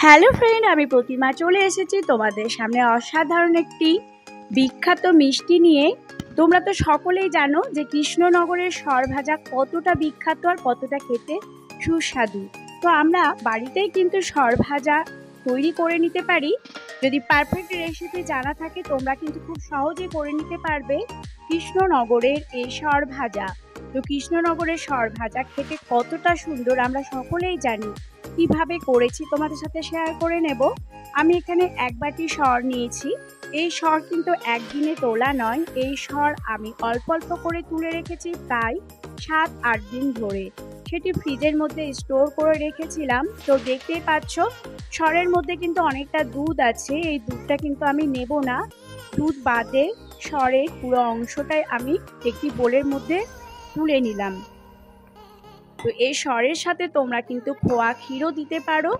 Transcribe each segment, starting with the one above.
Hello friend, আমি প্রতিমা চলে এসেছি তোমাদের সামনে অসাধারণ একটি বিখ্যাত মিষ্টি নিয়ে। তোমরা তো সকলেই জানো যে কৃষ্ণনগরের সরভাজা কতটা বিখ্যাত আর কতটা খেতে সুস্বাদু। তো আমরা বাড়িতেই কিন্তু সরভাজা তৈরি করে নিতে পারি। যদি পারফেক্ট রেসিপি জানা থাকে তোমরা কিন্তু খুব সহজে করে নিতে পারবে কৃষ্ণনগরের এই সরভাজা। তো কৃষ্ণনগরের সরভাজা খেতে কতটা সুন্দর আমরা সকলেই জানি। কিভাবে করেছি তোমাদের সাথে শেয়ার করে নেব। আমি এখানে এক বাটি সর নিয়েছি। এই সর কিন্তু একদিনে তোলা নয়, এই সর আমি অল্প অল্প করে তুলে রেখেছি প্রায় 7-8 দিন ধরে। সেটি ফ্রিজের মধ্যে স্টোর করে রেখেছিলাম। তো দেখতেই পাচ্ছ সরের মধ্যে কিন্তু অনেকটা দুধ আছে, এই দুধটা কিন্তু আমি নেব না। দুধ বাদে সরের পুরো অংশটাই আমি একটি বোলের মধ্যে তুলে নিলাম। তো এই সরের সাথে তোমরা কিন্তু খোয়া ক্ষীরও দিতে পারো,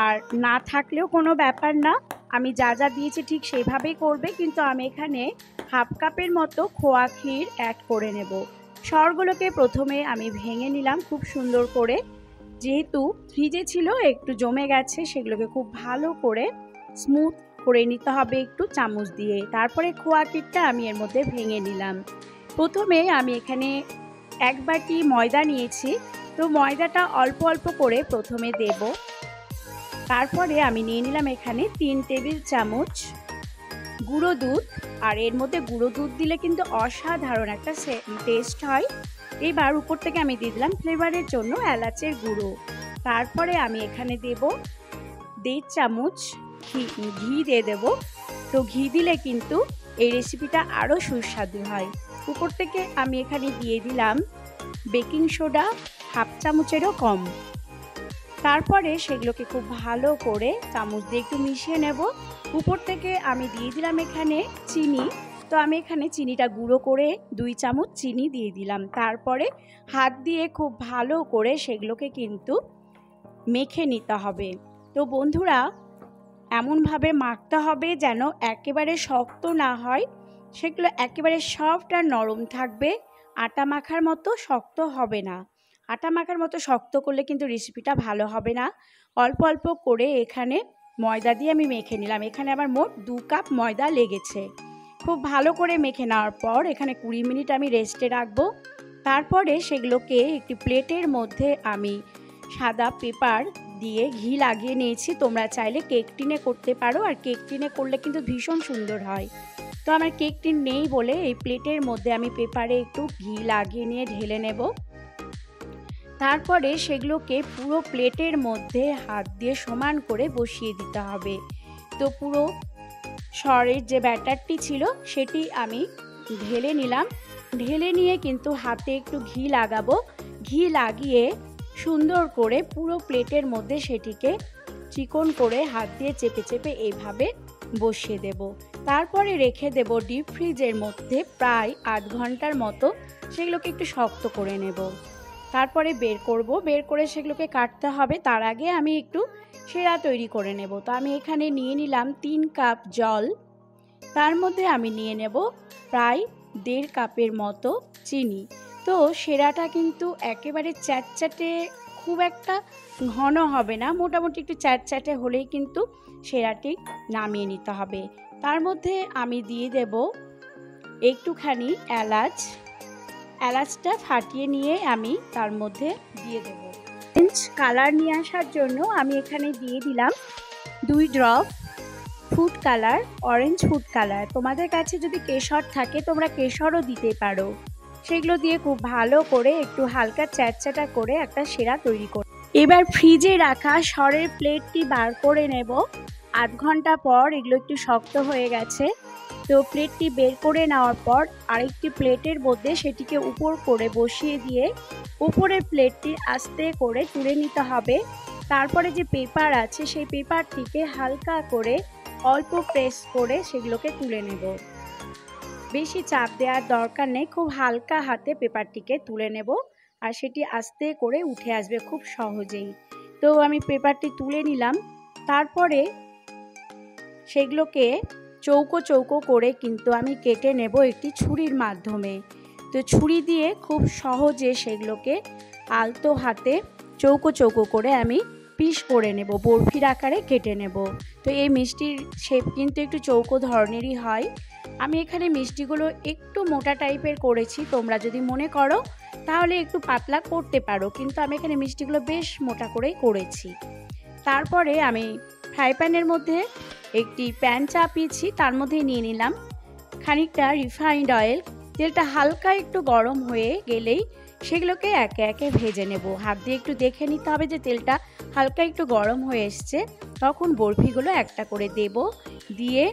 আর না থাকলেও কোনো ব্যাপার না। আমি যা যা দিয়েছি ঠিক সেভাবেই করবে, কিন্তু আমি এখানে হাফ কাপের মতো খোয়া ক্ষীর অ্যাড করে নেব। সরগুলোকে প্রথমে আমি ভেঙে নিলাম খুব সুন্দর করে। যেহেতু ফ্রিজে ছিল একটু জমে গেছে, সেগুলোকে খুব ভালো করে স্মুথ করে নিতে হবে একটু চামচ দিয়ে। তারপরে খোয়া ক্ষীরটা আমি এর মধ্যে ভেঙে নিলাম। প্রথমে আমি এখানে এক বাটি ময়দা নিয়েছি। তো ময়দাটা অল্প অল্প করে প্রথমে দেব। তারপরে আমি নিয়ে নিলাম এখানে 3 টেবিল চামচ গুঁড়ো দুধ, আর এর মধ্যে গুঁড়ো দুধ দিলে কিন্তু অসাধারণ একটা টেস্ট হয়। এবার উপর থেকে আমি দিয়ে দিলাম ফ্লেভারের জন্য এলাচের গুঁড়ো। তারপরে আমি এখানে দেব 1.5 চামচ ঘি দিয়ে দেব। তো ঘি দিলে কিন্তু এই রেসিপিটা আরও সুস্বাদু হয়। উপর থেকে আমি এখানে দিয়ে দিলাম বেকিং সোডা হাফ চামচেরও কম। তারপরে সেগুলোকে খুব ভালো করে চামচ দিয়ে একটু মিশিয়ে নেব। উপর থেকে আমি দিয়ে দিলাম এখানে চিনি। তো আমি এখানে চিনিটা গুঁড়ো করে 2 চামচ চিনি দিয়ে দিলাম। তারপরে হাত দিয়ে খুব ভালো করে সেগুলোকে কিন্তু মেখে নিতে হবে। তো বন্ধুরা, এমনভাবে মাখতে হবে যেন একেবারে শক্ত না হয়, সেগুলো একেবারে সফট আর নরম থাকবে। আটা মাখার মতো শক্ত হবে না। আটা মাখার মতো শক্ত করলে কিন্তু রেসিপিটা ভালো হবে না। অল্প অল্প করে এখানে ময়দা দিয়ে আমি মেখে নিলাম। এখানে আমার মোট 2 কাপ ময়দা লেগেছে। খুব ভালো করে মেখে নেওয়ার পর এখানে 20 মিনিট আমি রেস্টে রাখবো। তারপরে সেগুলোকে একটি প্লেটের মধ্যে আমি সাদা পেপার দিয়ে ঘি লাগিয়ে নিয়েছি। তোমরা চাইলে কেক টিনে করতে পারো, আর কেক টিনে করলে কিন্তু ভীষণ সুন্দর হয়। তো আমার কেক টিন নেই বলে এই প্লেটের মধ্যে আমি পেপারে একটু ঘি লাগিয়ে নিয়ে ঢেলে নেব। তারপরে সেগুলোকে পুরো প্লেটের মধ্যে হাত দিয়ে সমান করে বসিয়ে দিতে হবে। তো পুরো সরের যে ব্যাটারটি ছিল সেটি আমি ঢেলে নিলাম। ঢেলে নিয়ে কিন্তু হাতে একটু ঘি লাগাবো। ঘি লাগিয়ে সুন্দর করে পুরো প্লেটের মধ্যে সেটিকে চিকন করে হাত দিয়ে চেপে চেপে এইভাবে বসিয়ে দেব। তারপরে রেখে দেব ডিপ ফ্রিজের মধ্যে প্রায় 8 ঘন্টার মতো। সেগুলোকে একটু শক্ত করে নেব। তারপরে বের করব। বের করে সেগুলোকে কাটতে হবে। তার আগে আমি একটু সেরা তৈরি করে নেব। তো আমি এখানে নিয়ে নিলাম 3 কাপ জল। তার মধ্যে আমি নিয়ে নেব প্রায় 1.5 কাপের মতো চিনি। তো সেরাটা কিন্তু একেবারে চ্যাটচ্যাটে খুব একটা ঘন হবে না, মোটামুটি একটু চ্যাটচ্যাটে হলেই কিন্তু সেরাটি নামিয়ে নিতে হবে। তার মধ্যে আমি দিয়ে দেব একটুখানি এলাচ। এলাচটা ফাটিয়ে নিয়ে আমি তার মধ্যে দিয়ে দেব। অরেঞ্জ কালার নিয়ে আসার জন্য আমি এখানে দিয়ে দিলাম 2 drop food colour, orange food colour. তোমাদের কাছে যদি কেশর থাকে তোমরা কেশরও দিতে পারো। সেগুলো দিয়ে খুব ভালো করে একটু হালকা চ্যাটচ্যাটা করে একটা সেরা তৈরি করো। এবার ফ্রিজে রাখা সরের প্লেটটি বার করে নেব। 8 ঘন্টা পর এগুলো একটু শক্ত হয়ে গেছে। তো প্লেটটি বের করে নেওয়ার পর আরেকটি প্লেটের মধ্যে সেটিকে উপর করে বসিয়ে দিয়ে উপরের প্লেটটি আস্তে করে তুলে নিতে হবে। তারপরে যে পেপার আছে সেই পেপারটিকে হালকা করে অল্প প্রেস করে সেগুলোকে তুলে নেব। বেশি চাপ দেওয়ার দরকার নেই, খুব হালকা হাতে পেপারটিকে তুলে নেব, আর সেটি আস্তে করে উঠে আসবে খুব সহজেই। তো আমি পেপারটি তুলে নিলাম। তারপরে সেগুলোকে চৌকো চৌকো করে কিন্তু আমি কেটে নেব একটি ছুরির মাধ্যমে। তো ছুরি দিয়ে খুব সহজে সেগুলোকে আলতো হাতে চৌকো চৌকো করে আমি পিস করে নেব, বরফির আকারে কেটে নেব। তো এই মিষ্টির শেপ কিন্তু একটু চৌকো ধরনেরই হয়। আমি এখানে মিষ্টিগুলো একটু মোটা টাইপের করেছি, তোমরা যদি মনে করো তাহলে একটু পাতলা করতে পারো, কিন্তু আমি এখানে মিষ্টিগুলো বেশ মোটা করেই করেছি। তারপরে আমি ফ্রাই প্যানের মধ্যে একটি প্যান চাপিয়েছি, তার মধ্যে নিয়ে নিলাম খানিকটা রিফাইন্ড অয়েল। তেলটা হালকা একটু গরম হয়ে গেলেই সেগুলোকে একে একে ভেজে নেব। হাত দিয়ে একটু দেখে নিতে হবে যে তেলটা হালকা একটু গরম হয়ে এসছে, তখন বরফিগুলো একটা করে দেব, দিয়ে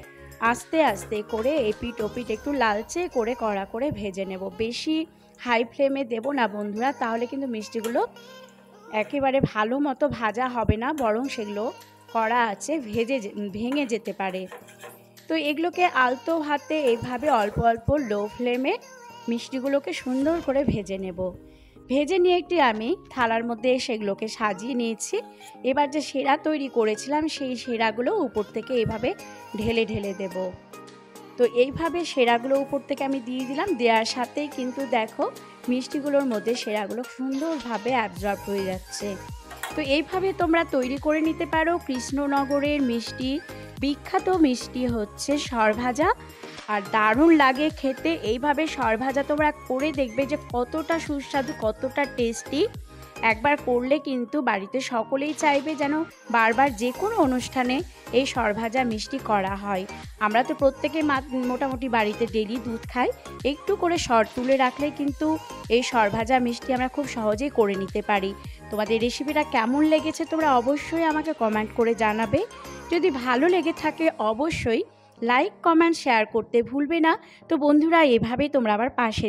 আস্তে আস্তে করে এপিট ওপিট একটু লালচে করে কড়া করে ভেজে নেব। বেশি হাই ফ্লেমে দেব না বন্ধুরা, তাহলে কিন্তু মিষ্টিগুলো একেবারে ভালো মতো ভাজা হবে না, বরং সেগুলো কড়া আছে ভেঙে যেতে পারে। তো এগুলোকে আলতো হাতে এইভাবে অল্প অল্প লো ফ্লেমে মিষ্টিগুলোকে সুন্দর করে ভেজে নেব। ভেজে নিয়ে একটি আমি থালার মধ্যে সেগুলোকে সাজিয়ে নিয়েছি। এবার যে সেরা তৈরি করেছিলাম সেই সেরাগুলো উপর থেকে এইভাবে ঢেলে ঢেলে দেব। তো এইভাবে সেরাগুলো উপর থেকে আমি দিয়ে দিলাম, দেওয়ার সাথেই কিন্তু দেখো মিষ্টিগুলোর মধ্যে সেরাগুলো সুন্দরভাবে অ্যাবজর্ব হয়ে যাচ্ছে। তো এইভাবে তোমরা তৈরি করে নিতে পারো কৃষ্ণনগরের মিষ্টি। বিখ্যাত মিষ্টি হচ্ছে সরভাজা, আর দারুণ লাগে খেতে। এইভাবে সরভাজা তোমরা করে দেখবে যে কতটা সুস্বাদু, কতটা টেস্টি। একবার করলে কিন্তু বাড়িতে সকলেই চাইবে যেন বারবার যে কোনো অনুষ্ঠানে এই সরভাজা মিষ্টি করা হয়। আমরা তো প্রত্যেকে মোটামুটি বাড়িতে ডেলি দুধ খাই, একটু করে সর তুলে রাখলে কিন্তু এই সরভাজা মিষ্টি আমরা খুব সহজেই করে নিতে পারি। তোমাদের রেসিপিটা কেমন লেগেছে তোমরা অবশ্যই আমাকে কমেন্ট করে জানাবে। যদি ভালো লেগে থাকে অবশ্যই লাইক কমেন্ট শেয়ার করতে ভুলবে না। তো বন্ধুরা, এভাবেই তোমরা আবার পাশে